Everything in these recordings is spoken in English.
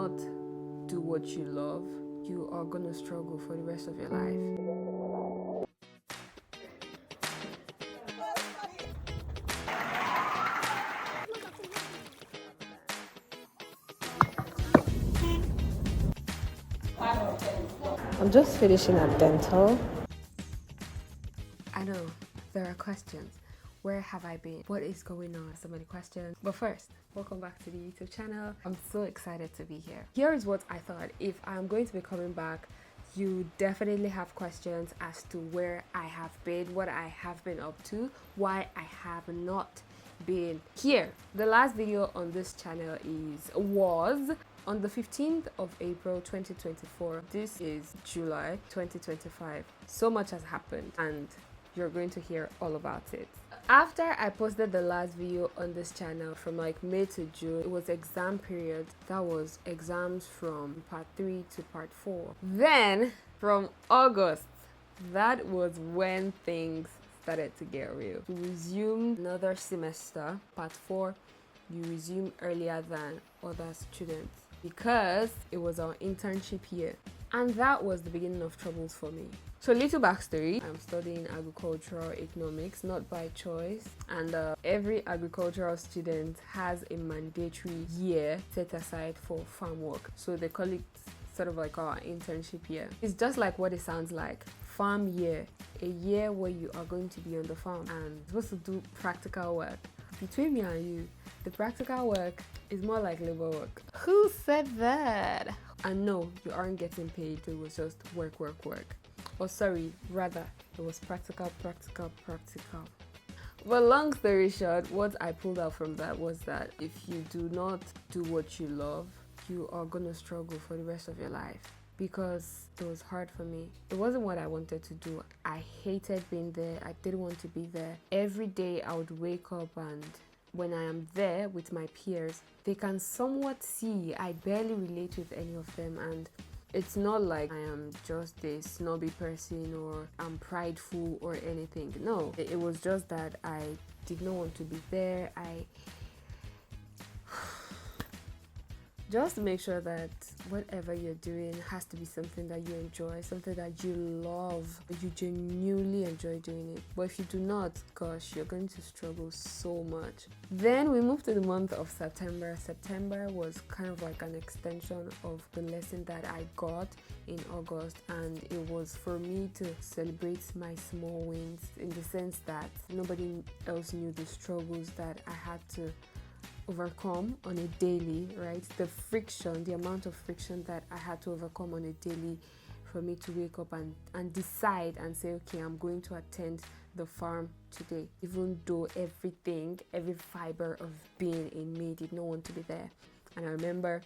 not do what you love, you are gonna struggle for the rest of your life. I'm just finishing up dental. I know there are questions. Where have I been? What is going on? So many questions. But first, welcome back to the YouTube channel. I'm so excited to be here. Here is what I thought. If I'm going to be coming back, you definitely have questions as to where I have been, what I have been up to, why I have not been here. The last video on this channel was on the 15th of April 2024. This is July 2025. So much has happened and you're going to hear all about it. After I posted the last video on this channel from like May to June, it was exam period. That was exams from part 3 to part 4. Then from August, that was when things started to get real. You resume another semester, part 4. You resume earlier than other students because it was our internship year. And that was the beginning of troubles for me. So little backstory, I'm studying agricultural economics, not by choice. And every agricultural student has a mandatory year set aside for farm work. So they call it sort of like our internship year. It's just like what it sounds like. Farm year, a year where you are going to be on the farm and supposed to do practical work. Between me and you, the practical work is more like labor work. Who said that? And no, you aren't getting paid. It was just work. Or sorry, rather, it was practical. But long story short, what I pulled out from that was that if you do not do what you love, you are gonna struggle for the rest of your life. Because it was hard for me. It wasn't what I wanted to do. I hated being there. I didn't want to be there. Every day I would wake up and when I am there with my peers, they can somewhat see I barely relate with any of them, and it's not like I am just a snobby person or I'm prideful or anything. No, it was just that I did not want to be there. Just make sure that whatever you're doing has to be something that you enjoy, something that you love, you genuinely enjoy doing it. But if you do not, gosh, you're going to struggle so much. Then we moved to the month of September. September was kind of like an extension of the lesson that I got in August, and it was for me to celebrate my small wins in the sense that nobody else knew the struggles that I had to overcome on a daily, right? The friction, the amount of friction that I had to overcome on a daily for me to wake up and decide and say, okay, I'm going to attend the farm today, even though every fiber of being in me did not want to be there. And I remember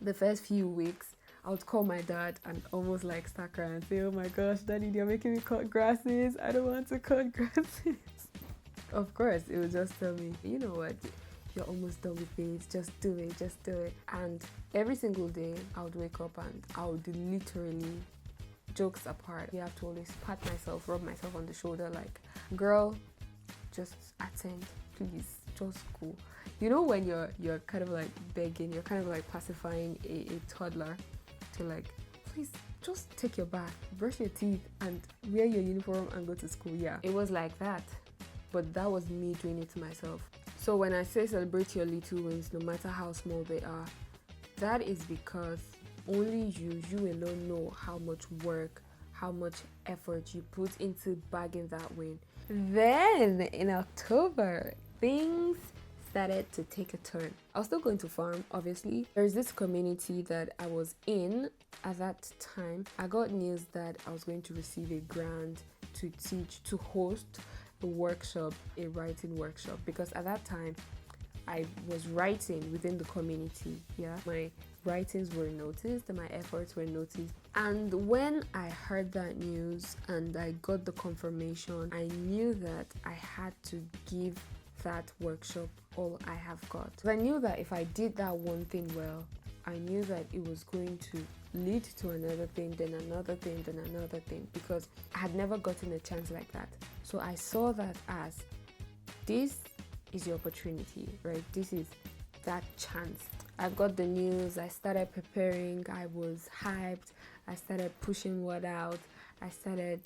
the first few weeks, I would call my dad and almost like start crying and say, oh my gosh, Daddy, you're making me cut grasses. I don't want to cut grasses. Of course, it would just tell me, you know what? You're almost done with it, just do it. And every single day I would wake up and I would literally, jokes apart, you have to always pat myself, rub myself on the shoulder like, girl, just attend, please, just go. You know when you're kind of like begging, you're kind of like pacifying a toddler to like, please just take your bath, brush your teeth and wear your uniform and go to school. Yeah, it was like that, but that was me doing it to myself. So when I say celebrate your little wins, no matter how small they are, that is because only you alone know how much work, how much effort you put into bagging that win. Then in October, things started to take a turn. I was still going to farm, obviously. There's this community that I was in at that time. I got news that I was going to receive a grant to host a workshop, a writing workshop, because at that time I was writing within the community. Yeah, my writings were noticed and my efforts were noticed. And when I heard that news and I got the confirmation, I knew that I had to give that workshop all I have got. I knew that if I did that one thing well, I knew that it was going to lead to another thing, then another thing, then another thing, because I had never gotten a chance like that. So I saw that as, this is your opportunity, right? This is that chance. I got the news, I started preparing, I was hyped, I started pushing word out, I started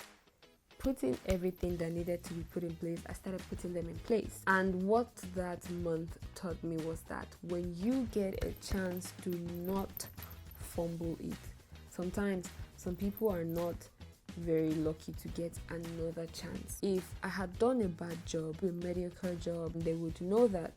putting everything that needed to be put in place. I started putting them in place. And what that month taught me was that when you get a chance, do not fumble it. Sometimes some people are not very lucky to get another chance. If I had done a bad job, a mediocre job, they would know that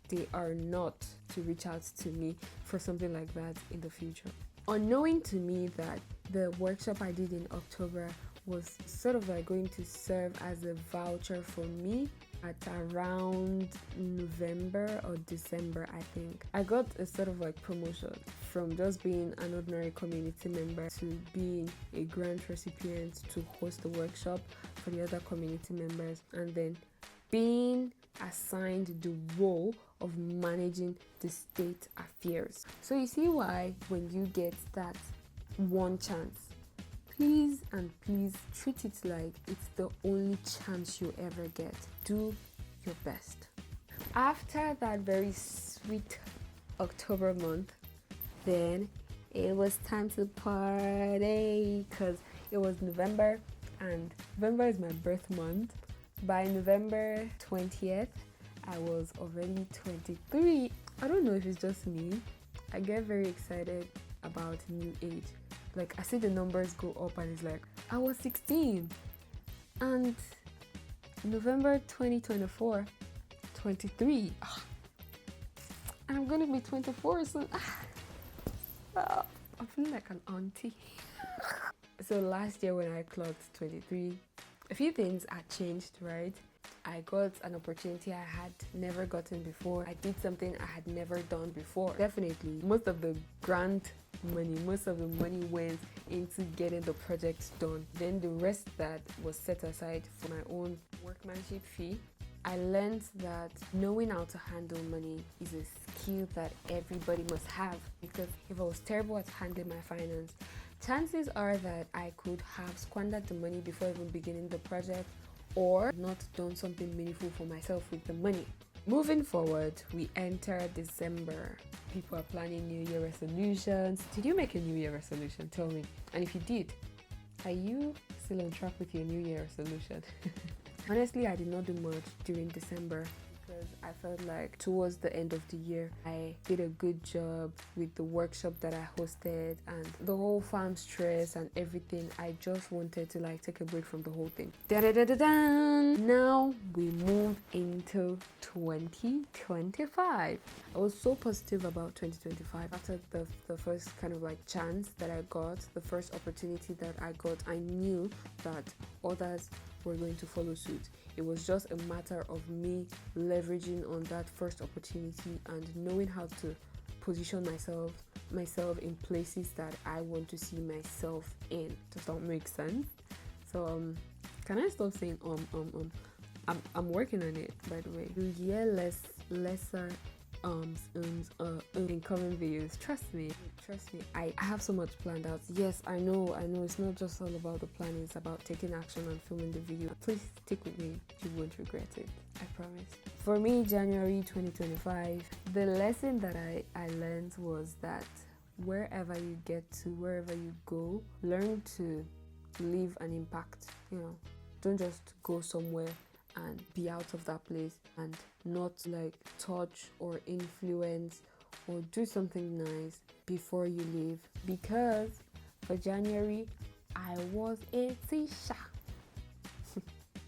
they are not to reach out to me for something like that in the future. Unknowing to me that the workshop I did in October was sort of like going to serve as a voucher for me at around November or December, I think. I got a sort of like promotion from just being an ordinary community member to being a grant recipient to host the workshop for the other community members, and then being assigned the role of managing the state affairs. So you see why when you get that one chance, please and please treat it like it's the only chance you ever get. Do your best. After that very sweet October month, then it was time to party because it was November, and November is my birth month. By November 20th, I was already 23. I don't know if it's just me. I get very excited about new age. Like, I see the numbers go up and it's like, I was 16. And November 2024, 23. And I'm going to be 24 soon. I'm feeling like an auntie. So last year when I clocked 23, a few things had changed, right? I got an opportunity I had never gotten before. I did something I had never done before. Definitely, most of the money went into getting the project done. Then the rest that was set aside for my own workmanship fee. I learned that knowing how to handle money is a skill that everybody must have, because if I was terrible at handling my finance, chances are that I could have squandered the money before even beginning the project, or not done something meaningful for myself with the money. Moving forward, we enter December. People are planning New Year resolutions. Did you make a New Year resolution? Tell me. And if you did, are you still on track with your New Year resolution? Honestly, I did not do much during December because I felt like towards the end of the year, I did a good job with the workshop that I hosted and the whole farm stress and everything. I just wanted to like take a break from the whole thing. Now we move into 2025. I was so positive about 2025. After the first kind of like chance that I got, the first opportunity that I got, I knew that others were going to follow suit. It was just a matter of me leveraging on that first opportunity and knowing how to position myself in places that I want to see myself in. Does that make sense? So can I stop saying I'm working on it, by the way. You hear lesser in coming videos. Trust me, I have so much planned out. Yes, I know it's not just all about the planning, it's about taking action and filming the video. Please stick with me, you won't regret it, I promise. For me, January 2025, the lesson that I learned was that wherever you get to, wherever you go, learn to leave an impact. Don't just go somewhere and be out of that place and not like touch or influence or do something nice before you leave. Because for January, I was a teacher.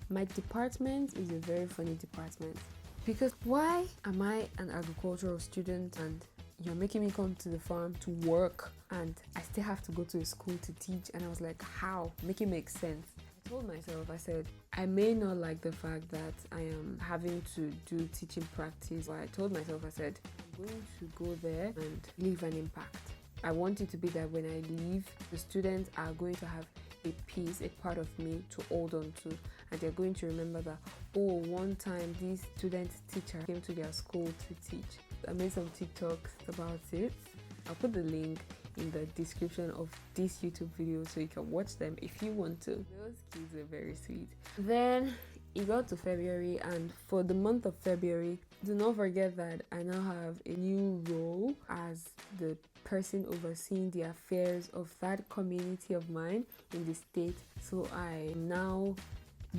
My department is a very funny department, because why am I an agricultural student and you're making me come to the farm to work and I still have to go to a school to teach? And I was like, how? Make it make sense. I told myself, I said, I may not like the fact that I am having to do teaching practice, but I told myself, I said, I'm going to go there and leave an impact. I want it to be that when I leave, the students are going to have a piece, a part of me to hold on to, and they're going to remember that, oh, one time this student teacher came to their school to teach. I made some TikToks about it. I'll put the link in the description of this YouTube video so you can watch them if you want to. Those kids are very sweet. Then it got to February, and for the month of February, do not forget that I now have a new role as the person overseeing the affairs of that community of mine in the state. So I now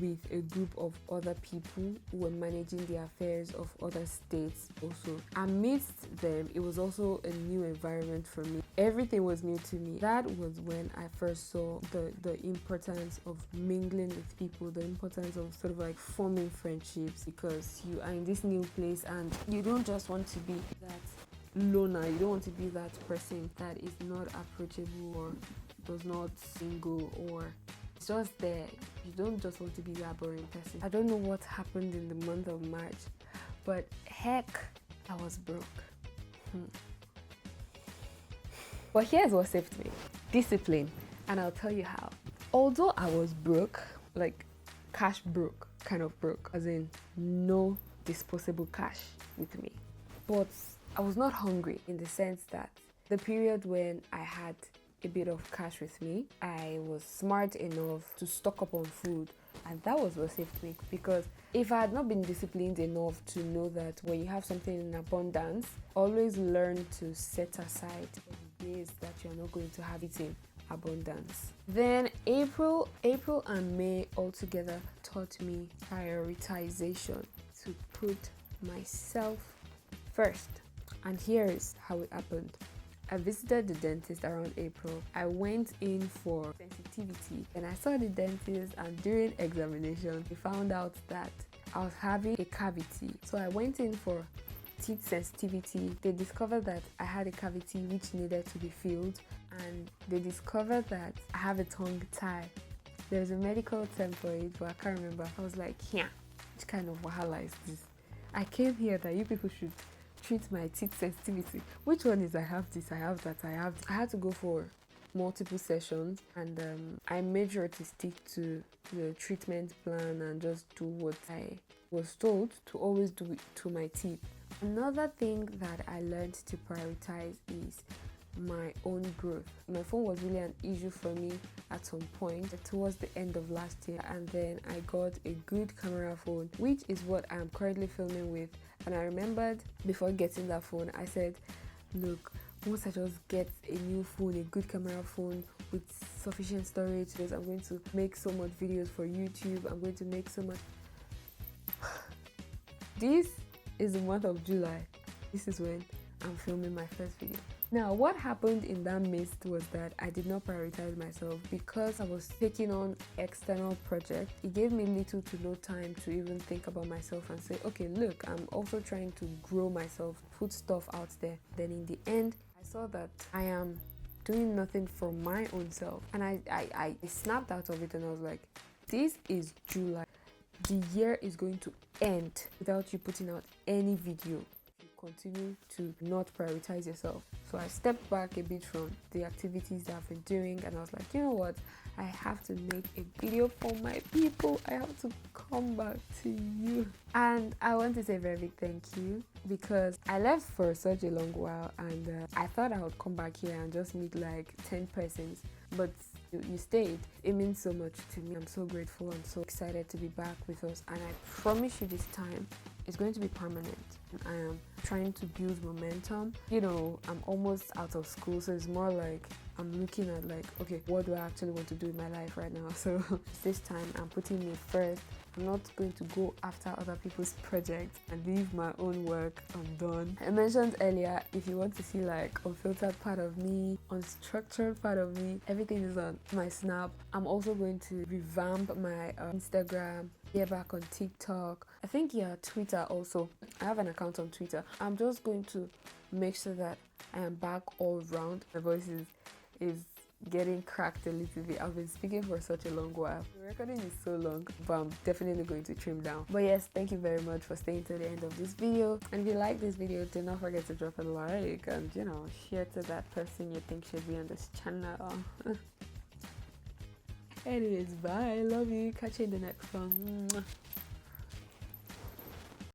with a group of other people who were managing the affairs of other states also. Amidst them, it was also a new environment for me. Everything was new to me. That was when I first saw the importance of mingling with people, the importance of sort of like forming friendships, because you are in this new place and you don't just want to be that loner, you don't want to be that person that is not approachable or does not single or it's just there. You don't just want to be that boring person. I don't know what happened in the month of March, but heck, I was broke. But here's what saved me: discipline. And I'll tell you how. Although I was broke, like cash broke, kind of broke, as in no disposable cash with me, but I was not hungry in the sense that the period when I had a bit of cash with me, I was smart enough to stock up on food, and that was what saved me. Because if I had not been disciplined enough to know that when you have something in abundance, always learn to set aside days that you're not going to have it in abundance. Then April and May altogether taught me prioritization, to put myself first. And here is how it happened. I visited the dentist around April. I went in for sensitivity and I saw the dentist, and during examination we found out that I was having a cavity. So I went in for teeth sensitivity. They discovered that I had a cavity which needed to be filled, and they discovered that I have a tongue tie. There's a medical term for it, but I can't remember. I was like, yeah, which kind of wahala is this? I came here that you people should treat my teeth sensitivity. Which one is I have this, I have that, I have this. I had to go for multiple sessions, and I made sure to stick to the treatment plan and just do what I was told to always do it to my teeth. Another thing that I learned to prioritize is my own growth. My phone was really an issue for me at some point towards the end of last year, and then I got a good camera phone, which is what I'm currently filming with. And I remembered before getting that phone, I said, look, once I just get a new phone, a good camera phone with sufficient storage, because I'm going to make so much videos for YouTube, I'm going to make so much. This is the month of July. This is when I'm filming my first video. Now, what happened in that midst was that I did not prioritize myself because I was taking on external projects. It gave me little to no time to even think about myself and say, okay, look, I'm also trying to grow myself, put stuff out there. Then in the end, I saw that I am doing nothing for my own self. And I snapped out of it, and I was like, this is July. The year is going to end without you putting out any video. Continue to not prioritize yourself. So I stepped back a bit from the activities that I've been doing, and I was like, you know what, I have to make a video for my people. I have to come back to you. And I want to say a very big thank you, because I left for such a long while, and I thought I would come back here and just meet like 10 persons, but you stayed. It means so much to me. I'm so grateful. I'm so excited to be back with us, and I promise you this time it's going to be permanent. I am trying to build momentum. You know, I'm almost out of school, so it's more like I'm looking at like, okay, what do I actually want to do in my life right now? So this time I'm putting me first. I'm not going to go after other people's projects and leave my own work undone. I mentioned earlier, if you want to see like unfiltered part of me, unstructured part of me, everything is on my Snap. I'm also going to revamp my Instagram, get back on TikTok. I think Twitter also. I have an account on Twitter. I'm just going to make sure that I am back all round. My voice is getting cracked a little bit. I've been speaking for such a long while. The recording is so long, but I'm definitely going to trim down. But yes, thank you very much for staying to the end of this video. And if you like this video, do not forget to drop a like and, you know, share to that person you think should be on this channel. Anyways, bye. Love you. Catch you in the next one.